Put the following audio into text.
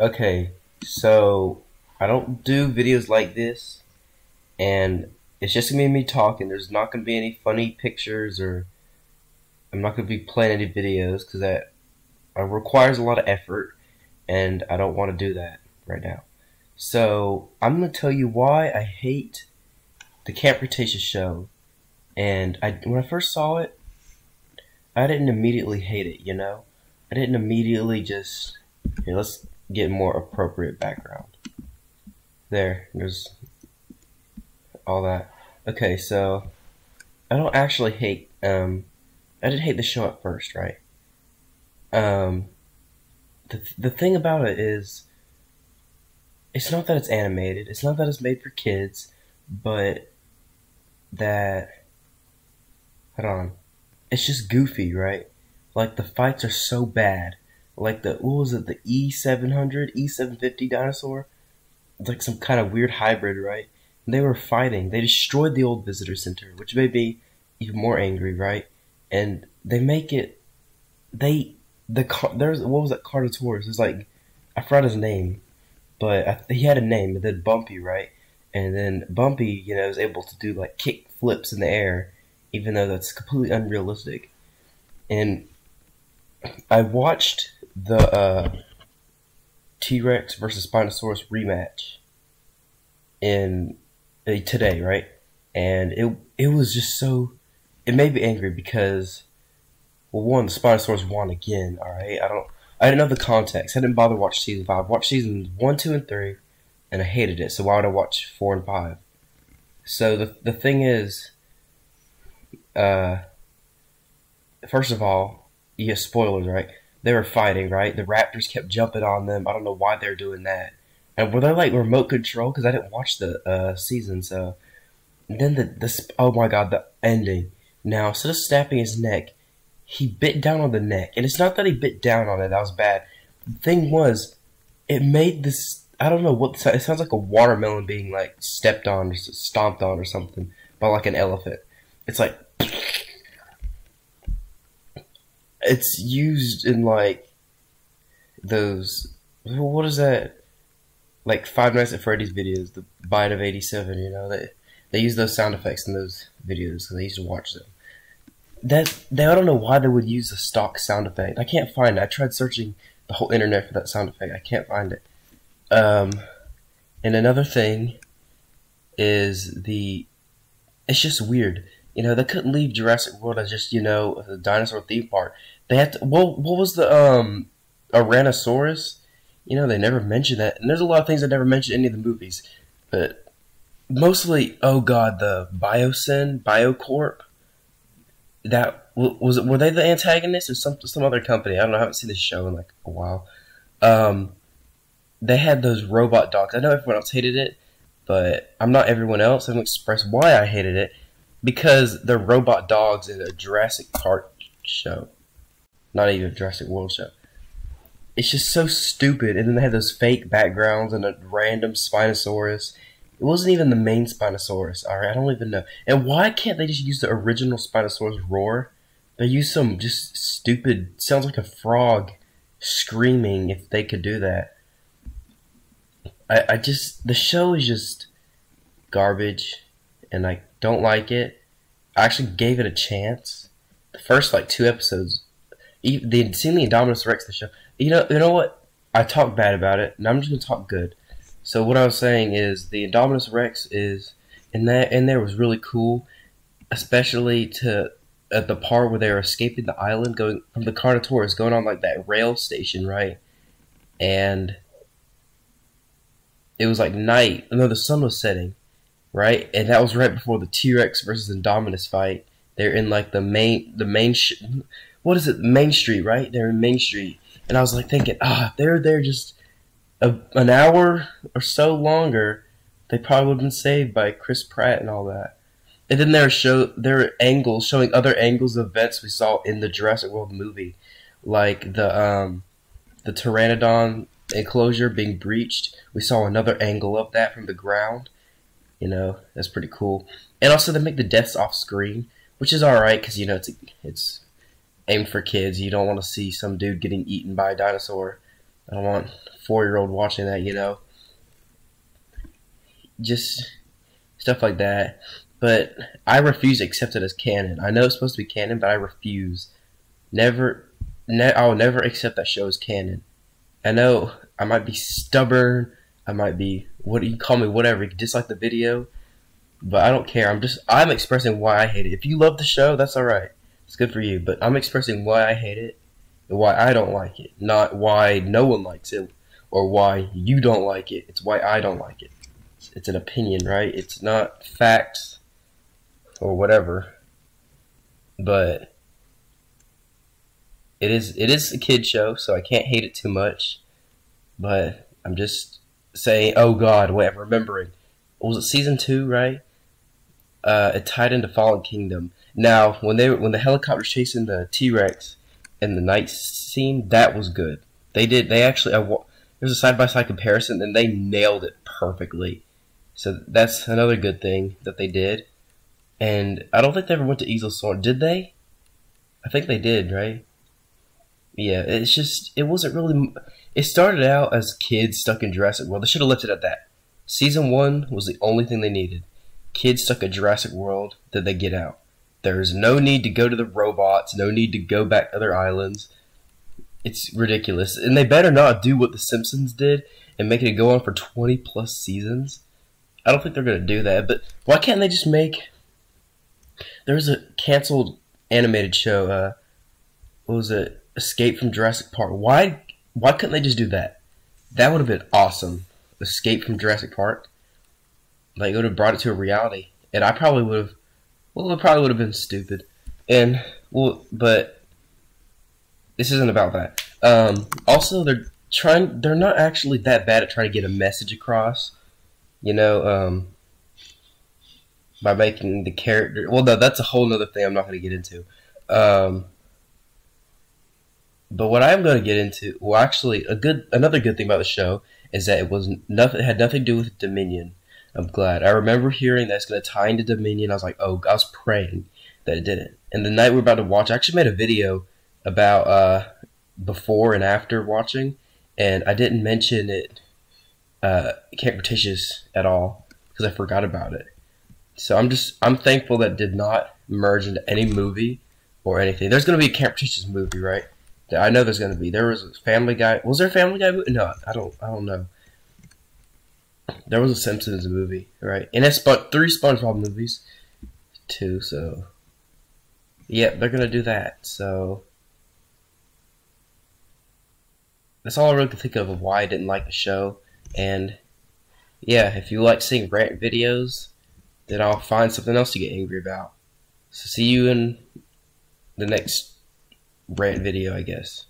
Okay, so I don't do videos like this, and it's just gonna be me talking. There's not gonna be any funny pictures, or I'm not gonna be playing any videos because that requires a lot of effort, and I don't want to do that right now. So I'm gonna tell you why I hate the Camp Cretaceous show. And when I first saw it, I didn't immediately hate it. I didn't immediately just. Here, let's get more appropriate background. There's all that. Okay, so I don't actually hate. I didn't hate the show at first, right? Um, the thing about it is, it's not that it's animated. It's not that it's made for kids, but that hold on, it's just goofy, right? Like the fights are so bad. Like what was it? The E700, E750 dinosaur. It's like some kind of weird hybrid, right? And they were fighting. They destroyed the old visitor center, which made me even more angry, right? And they make it. There's what was that Carnotaurus? It's like I forgot his name, but he had a name. And then Bumpy, right? And then Bumpy, is able to do like kick flips in the air, even though that's completely unrealistic. And I watched the T-Rex versus Spinosaurus rematch in today, right? And it was just so it made me angry because, well, one, the Spinosaurus won again. All right, I didn't know the context. I didn't bother to watch season 5. I watched seasons 1, 2, and 3, and I hated it. So why would I watch 4 and 5? So the thing is, first of all, yeah, spoilers, right? They were fighting, right? The raptors kept jumping on them. I don't know why they're doing that. And were they like remote control? Because I didn't watch the season. So and then oh my god, the ending. Now, instead of snapping his neck, he bit down on the neck. And it's not that he bit down on it. That was bad. The thing was, it made this. I don't know what. It sounds like a watermelon being like stepped on or stomped on or something by like an elephant. It's like it's used in like those. What is that? Like Five Nights at Freddy's videos, the Bite of '87. They use those sound effects in those videos, so they used to watch them. I don't know why they would use a stock sound effect. I can't find it. I tried searching the whole internet for that sound effect. I can't find it. And another thing is it's just weird. They couldn't leave Jurassic World as just, a dinosaur theme park. They had to, what was the, Tyrannosaurus? They never mentioned that. And there's a lot of things that never mentioned in any of the movies. But mostly, oh god, the Biocorp. Were they the antagonists or some other company? I don't know. I haven't seen this show in like a while. They had those robot dogs. I know everyone else hated it, but I'm not everyone else. I'm going to express why I hated it. Because they're robot dogs in a Jurassic Park show. Not even a Jurassic World show. It's just so stupid. And then they had those fake backgrounds and a random Spinosaurus. It wasn't even the main Spinosaurus. Alright, I don't even know. And why can't they just use the original Spinosaurus roar? They use some just stupid, sounds like a frog screaming if they could do that. The show is just garbage. And I don't like it. I actually gave it a chance. The first like 2 episodes, seeing the Indominus Rex, the show. You know what? I talk bad about it, and I'm just gonna talk good. So what I was saying is the Indominus Rex is in there was really cool, especially at the part where they were escaping the island, going from the Carnotaurus, going on like that rail station, right? And it was like night. No, the sun was setting. Right, and that was right before the T-Rex versus Indominus fight. They're in like the main what is it? Main Street, right? They're in Main Street, and I was like thinking, they're there just an hour or so longer, they probably would have been saved by Chris Pratt and all that. And then there are angles showing other angles of events we saw in the Jurassic World movie, like the Pteranodon enclosure being breached. We saw another angle of that from the ground. That's pretty cool. And also they make the deaths off screen, which is alright because, it's aimed for kids. You don't want to see some dude getting eaten by a dinosaur. I don't want a 4-year-old watching that, just stuff like that. But I refuse to accept it as canon. I know it's supposed to be canon, but I refuse. Never, I will never accept that show as canon. I know I might be stubborn. I might be, what do you call me, whatever. You can dislike the video, but I don't care. I'm expressing why I hate it. If you love the show, that's alright. It's good for you. But I'm expressing why I hate it and why I don't like it. Not why no one likes it or why you don't like it. It's why I don't like it. It's an opinion, right? It's not facts or whatever. But it is a kid show, so I can't hate it too much. But I'm just saying, oh God, wait, I'm remembering. Was it season 2, right? It tied into Fallen Kingdom. Now, when the helicopter's chasing the T-Rex in the night scene, that was good. They actually, there's a side-by-side comparison, and they nailed it perfectly. So that's another good thing that they did. And I don't think they ever went to Easel Storm. Did they? I think they did, right? Yeah, it's just, it wasn't really, it started out as kids stuck in Jurassic World. They should have left it at that. Season 1 was the only thing they needed. Kids stuck in Jurassic World, did they get out? There's no need to go to the robots, no need to go back to other islands. It's ridiculous. And they better not do what The Simpsons did and make it go on for 20 plus seasons. I don't think they're going to do that, but why can't they just make... There was a canceled animated show, what was it? Escape from Jurassic Park. Why couldn't they just do that? That would have been awesome. Escape from Jurassic Park. Like, it would have brought it to a reality. And I probably would have... Well, it probably would have been stupid. And, well, but... This isn't about that. Also, they're not actually that bad at trying to get a message across. By making the character... Well, no, that's a whole other thing I'm not going to get into. But what I'm going to get into... Well, actually, another good thing about the show is that it had nothing to do with Dominion. I'm glad. I remember hearing that it's going to tie into Dominion. I was like, oh, I was praying that it didn't. And the night we were about to watch, I actually made a video about before and after watching, and I didn't mention it, Camp Cretaceous at all, because I forgot about it. So I'm thankful that it did not merge into any movie or anything. There's going to be a Camp Cretaceous movie, right? I know there's going to be. There was a Family Guy. Was there a Family Guy movie? No, I don't know. There was a Simpsons movie, right? And it's but 3 SpongeBob movies, too. So, yeah, they're gonna do that. So, that's all I really can think of why I didn't like the show. And yeah, if you like seeing rant videos, then I'll find something else to get angry about. So, see you in the next rant video, I guess.